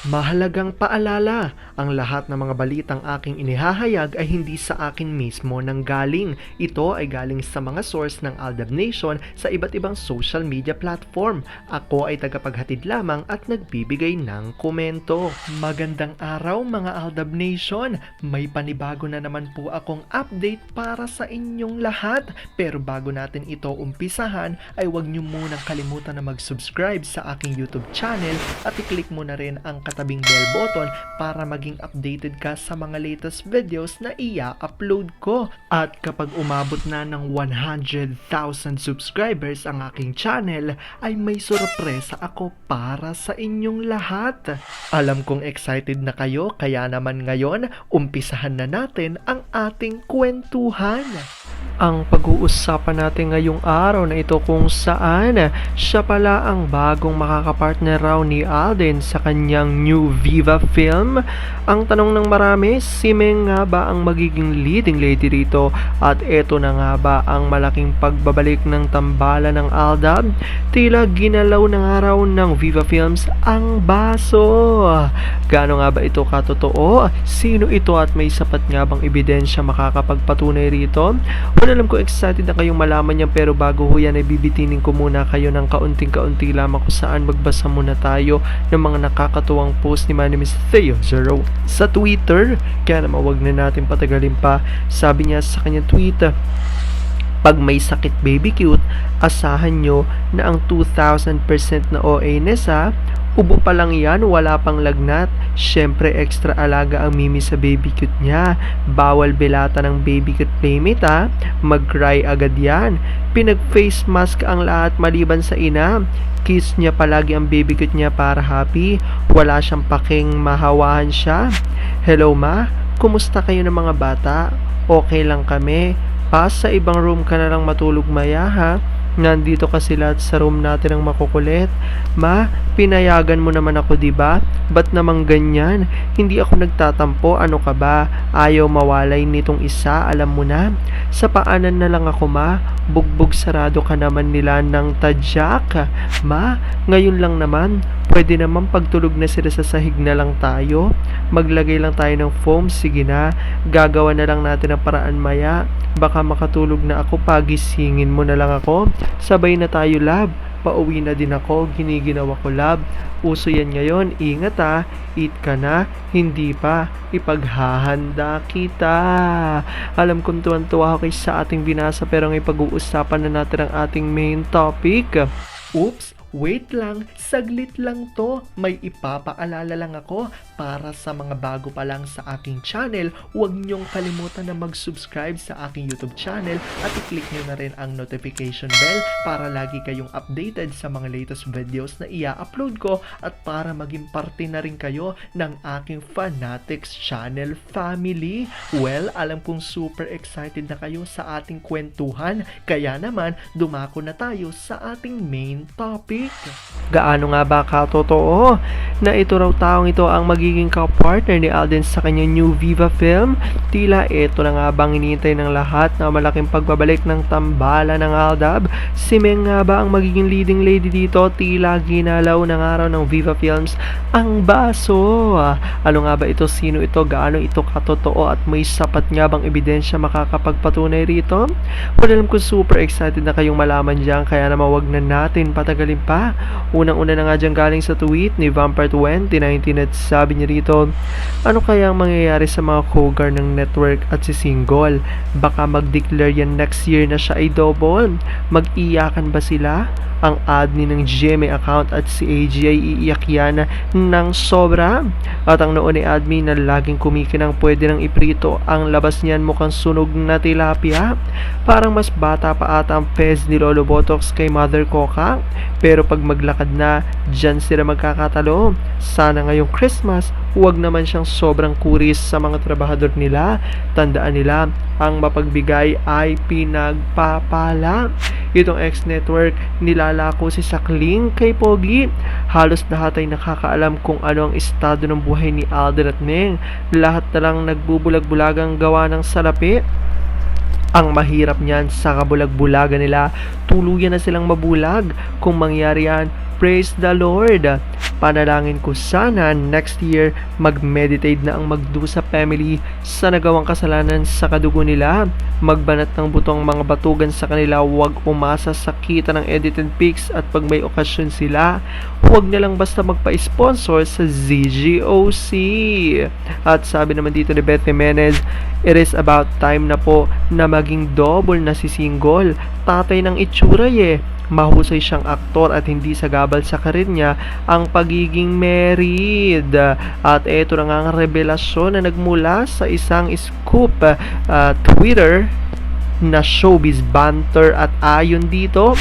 Mahalagang paalala, ang lahat ng mga balitang aking inihahayag ay hindi sa akin mismo nanggaling. Ito ay galing sa mga source ng Aldab Nation sa iba't ibang social media platform. Ako ay tagapaghatid lamang at nagbibigay ng komento. Magandang araw mga Aldab Nation! May panibago na naman po akong update para sa inyong lahat. Pero bago natin ito umpisahan ay huwag niyo munang kalimutan na mag-subscribe sa aking YouTube channel at i-click mo na rin ang katabing bell button para maging updated ka sa mga latest videos na i-upload ko. At kapag umabot na ng 100,000 subscribers ang aking channel, ay may sorpresa ako para sa inyong lahat. Alam kong excited na kayo, kaya naman ngayon, umpisahan na natin ang ating kwentuhan. Ang pag-uusapan natin ngayong araw na ito kung saan siya pala ang bagong makakapartner raw ni Alden sa kanyang new Viva film. Ang tanong ng marami, si Meng nga ba ang magiging leading lady rito? At eto na nga ba ang malaking pagbabalik ng tambalan ng Aldab? Tila ginalaw na nga raw ng Viva Films ang baso. Gaano nga ba ito katotoo? Sino ito at may sapat nga bang ebidensya makakapagpatunay rito? Alam ko excited na kayong malaman yan, pero bago ho yan ay bibitinin ko muna kayo ng kaunting-kaunti lamang kung saan magbasa muna tayo ng mga nakakatuwang post ni Manny Miss Theo Zero sa Twitter. Kaya naman wag na natin patagalin pa. Sabi niya sa kanyang tweet, pag may sakit baby cute, asahan nyo na ang 2,000% na OA-ness ha. Ubo pa lang yan, wala pang lagnat. Syempre extra alaga ang mimi sa baby cute niya. Bawal belata ng baby cute playmate ha. Mag-cry agad yan. Pinag-face mask ang lahat maliban sa ina. Kiss niya palagi ang baby cute niya para happy. Wala siyang paking mahawahan siya. Hello ma, kumusta kayo ng mga bata? Okay lang kami. Pas sa ibang room ka na lang matulog maya ha. Nandito kasi lahat sa room natin ang makukulit. Ma, pinayagan mo naman ako, diba? Ba't namang ganyan? Hindi ako nagtatampo, ano ka ba? Ayaw mawalay nitong isa, alam mo na. Sa paanan na lang ako, ma. Bugbog sarado ka naman nila ng tadyak. Ma, ngayon lang naman. Pwede naman pagtulog na sila sa sahig na lang tayo. Maglagay lang tayo ng foam, sige na. Gagawa na lang natin ang paraan maya. Baka makatulog na ako, pagisingin mo na lang ako. Sabay na tayo, lab. Pauwi na din ako, giniginawa ko, lab. Uso yan ngayon, ingat ha. Eat ka na, hindi pa. Ipaghahanda kita. Alam kong tuwan-tuwa ako sa ating binasa, pero ang ipag-uusapan na natin ang ating main topic. Oops! Wait lang, saglit lang to. May ipapaalala lang ako para sa mga bago pa lang sa aking channel. Huwag niyong kalimutan na mag-subscribe sa aking YouTube channel at i-click niyo na rin ang notification bell para lagi kayong updated sa mga latest videos na i-upload ko at para maging parte na rin kayo ng aking Fanatics channel family. Well, alam kong super excited na kayo sa ating kwentuhan, kaya naman dumako na tayo sa ating main topic. Gaano nga ba katotoo na ito raw taong ito ang magiging ka-partner ni Alden sa kanyang new Viva film? Tila ito na nga bang hinihintay ng lahat na malaking pagbabalik ng tambala ng Aldab? Si Meng nga ba ang magiging leading lady dito? Tila ginalaw ng araw ng Viva Films ang baso. Ano nga ba ito? Sino ito? Gaano ito katotoo? At may sapat nga bang ebidensya makakapagpatunay rito? Well, alam ko super excited na kayong malaman dyan, kaya naman wag na natin patagalin pa. Unang-una na nga dyan galing sa tweet ni Vampire 2019 at sabi niya rito, ano kaya ang mangyayari sa mga cougar ng network at si single? Baka mag-declare yan next year na siya ay double. Mag-iyakan ba sila? Ang admin ng GMA account at si AG ay iiyak yan ng sobra. At ang noon ni admin na laging kumikinang pwede nang iprito, ang labas niyan mukhang sunog na tilapia. Parang mas bata pa ata ang pez ni Lolo Botox kay Mother Coca. Pero pag maglakad na, dyan sila magkakatalo. Sana ngayong Christmas, huwag naman siyang sobrang kuris sa mga trabahador nila. Tandaan nila, ang mapagbigay ay pinagpapala. Itong X-Network, nilalako si Sakling kay Pogi. Halos lahat ay nakakaalam kung ano ang estado ng buhay ni Alden at Meng. Lahat na lang nagbubulag-bulagang gawa ng salapi. Ang mahirap niyan sa kabulag-bulagan nila, tuluyan na silang mabulag. Kung mangyari yan, praise the Lord. Panalangin ko sana next year mag-meditate na ang Magdusa family sa nagawang kasalanan sa kadugo nila. Magbanat ng butong mga batugan sa kanila, huwag umasa sa kita ng edited pics at pag may okasyon sila, huwag nilang basta magpa-sponsor sa ZGOC. At sabi naman dito ni Beth Jimenez, it is about time na po na maging double na si Single. Tatay ng itsuray eh. Mahusay siyang aktor at hindi sagabal sa karir niya ang pagiging married. At eto na nga ang revelasyon na nagmula sa isang scoop Twitter na showbiz banter at ayon dito,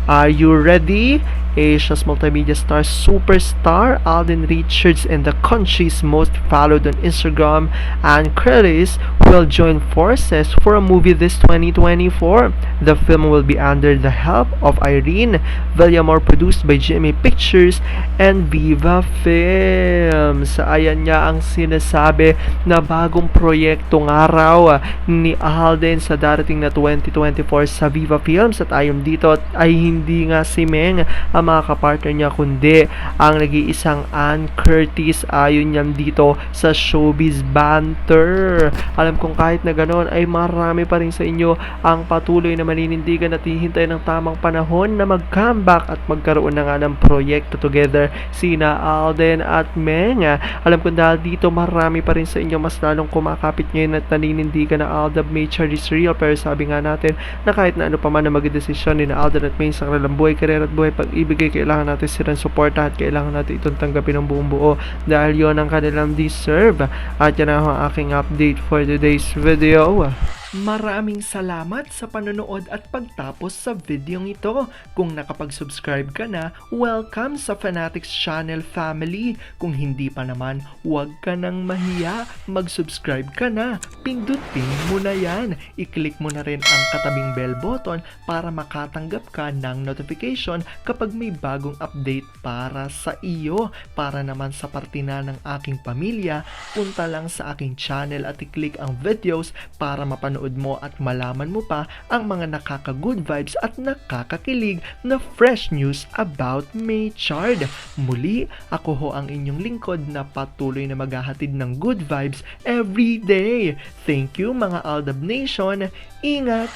are you ready? Asia's multimedia star superstar Alden Richards and the country's most followed on Instagram and Curtis will join forces for a movie this 2024. The film will be under the help of Irene Villamor, produced by GMA Pictures and Viva Films. Ayan niya ang sinasabi na bagong proyekto nga raw ni Alden sa darating na 2024 sa Viva Films. At ayon dito ay hindi nga si Meng ang mga kapartner niya kundi ang nag-iisang Ann Curtis ayon niyan dito sa showbiz banter. Alam kong kahit na ganoon ay marami pa rin sa inyo ang patuloy na maninindigan at hihintay ng tamang panahon na mag-comeback at magkaroon na nga ng proyekto together sina Alden at Meng. Alam ko dahil dito marami pa rin sa inyo mas lalong kumakapit ngayon at naninindigan na Aldab may Charlie Real, pero sabi nga natin na kahit na ano pa man na magdesisyon ni na Alden at Meng sa kanilang buhay, karera at buhay pag-ibig ay kailangan natin silang suporta at kailangan natin itong tanggapin ng buong buo dahil yon ang kanilang deserve. At yan ang aking update for today's video. Maraming salamat sa panonood at pagtapos sa videong ito. Kung nakapag-subscribe ka na, welcome sa Fanatics Channel family. Kung hindi pa naman, huwag ka nang mahiya. Mag-subscribe ka na. Pindutin mo na yan. I-click mo na rin ang katabing bell button para makatanggap ka ng notification kapag may bagong update para sa iyo. Para naman sa parte na ng aking pamilya, punta lang sa aking channel at i-click ang videos para mapanood mo at malaman mo pa ang mga nakaka-good vibes at nakakakilig na fresh news about Maychard. Muli, ako ho ang inyong lingkod na patuloy na maghahatid ng good vibes every day. Thank you mga Aldab Nation. Ingat!